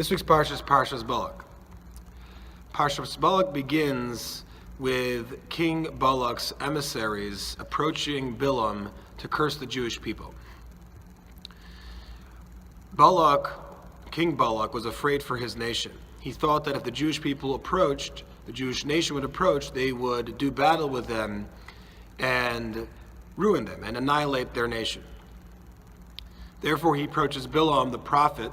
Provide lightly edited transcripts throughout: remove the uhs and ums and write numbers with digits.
This week's Parsha is Parshas Balak. Parshas Balak begins with King Balak's emissaries approaching Bilam to curse the Jewish people. King Balak was afraid for his nation. He thought that if the Jewish people approached, the Jewish nation would approach, they would do battle with them and ruin them and annihilate their nation. Therefore, he approaches Bilam, the prophet,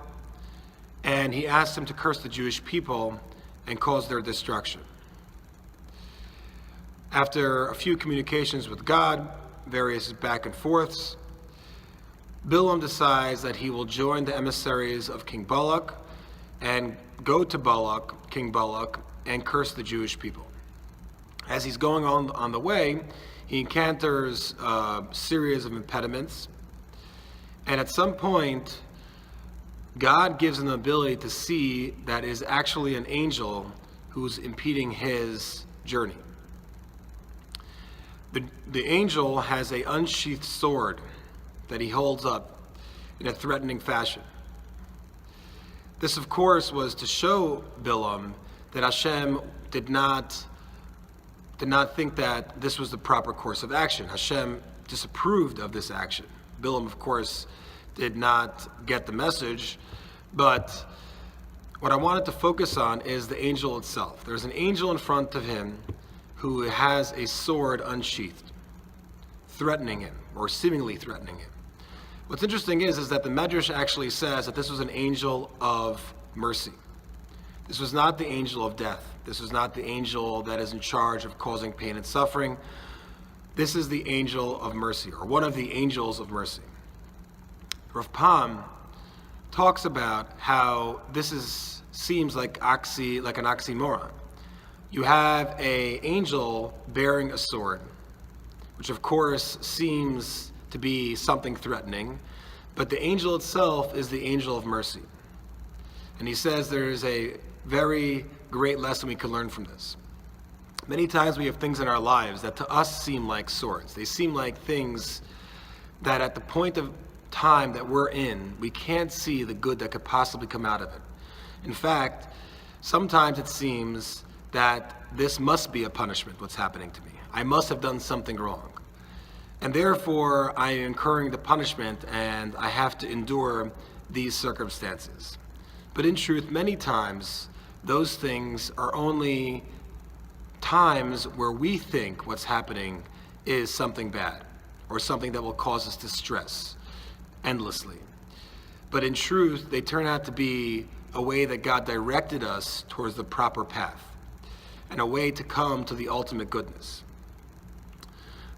and he asks him to curse the Jewish people and cause their destruction. After a few communications with God, various back and forths, Bilam decides that he will join the emissaries of King Balak and go to King Balak, and curse the Jewish people. As he's going on the way, he encounters a series of impediments, and at some point, God gives him the ability to see that is actually an angel who's impeding his journey. The angel has an unsheathed sword that he holds up in a threatening fashion. This, of course, was to show Bilam that Hashem did not think that this was the proper course of action. Hashem disapproved of this action. Bilam, of course, did not get the message, but what I wanted to focus on is the angel itself. There's an angel in front of him who has a sword unsheathed, threatening him, or seemingly threatening him. What's interesting is that the Medrash actually says that this was an angel of mercy. This was not the angel of death. This was not the angel that is in charge of causing pain and suffering. This is the angel of mercy, or one of the angels of mercy. Rav Pam talks about how this seems like an oxymoron. You have an angel bearing a sword, which of course seems to be something threatening, but the angel itself is the angel of mercy. And he says there is a very great lesson we can learn from this. Many times we have things in our lives that to us seem like swords. They seem like things that at the point of time that we're in, we can't see the good that could possibly come out of it. In fact, sometimes it seems that this must be a punishment, what's happening to me. I must have done something wrong. And therefore, I am incurring the punishment and I have to endure these circumstances. But in truth, many times, those things are only times where we think what's happening is something bad or something that will cause us distress endlessly. But in truth, they turn out to be a way that God directed us towards the proper path and a way to come to the ultimate goodness.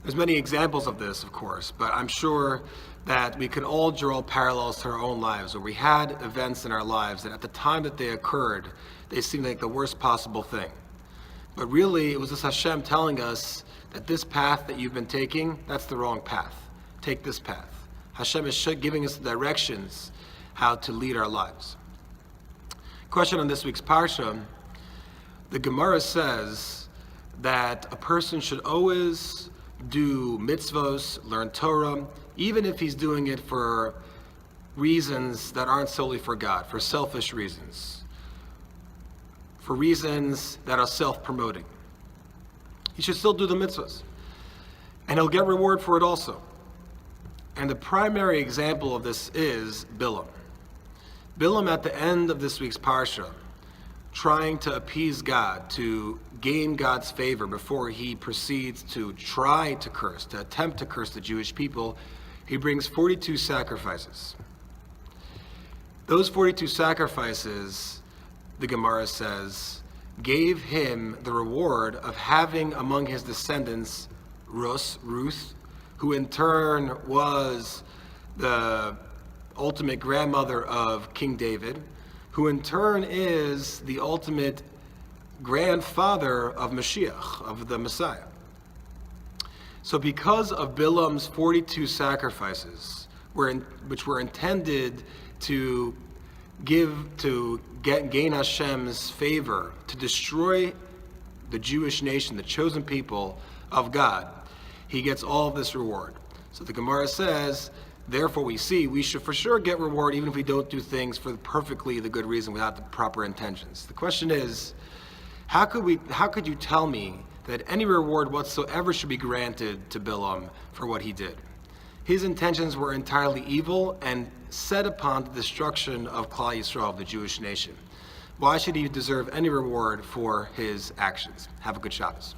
There's many examples of this, of course, but I'm sure that we can all draw parallels to our own lives where we had events in our lives that at the time that they occurred, they seemed like the worst possible thing. But really, it was this Hashem telling us that this path that you've been taking, that's the wrong path. Take this path. Hashem is giving us the directions how to lead our lives. Question on this week's Parsha. The Gemara says that a person should always do mitzvos, learn Torah, even if he's doing it for reasons that aren't solely for God, for selfish reasons, for reasons that are self-promoting. He should still do the mitzvahs, and he'll get reward for it also. And the primary example of this is Bilam. Bilam, at the end of this week's Parsha, trying to appease God, to gain God's favor before he proceeds to try to curse, to attempt to curse the Jewish people, he brings 42 sacrifices. Those 42 sacrifices, the Gemara says, gave him the reward of having among his descendants Ruth, who in turn was the ultimate grandmother of King David, who in turn is the ultimate grandfather of Mashiach, of the Messiah. So because of Bilam's 42 sacrifices, which were intended to gain Hashem's favor, to destroy the Jewish nation, the chosen people of God, he gets all of this reward. So the Gemara says therefore we see we should for sure get reward even if we don't do things for perfectly the good reason without the proper intentions. The question is, how could you tell me that any reward whatsoever should be granted to Bilam for what he did? His intentions were entirely evil and set upon the destruction of Klal Yisrael, the Jewish nation. Why should he deserve any reward for his actions? Have a good Shabbos.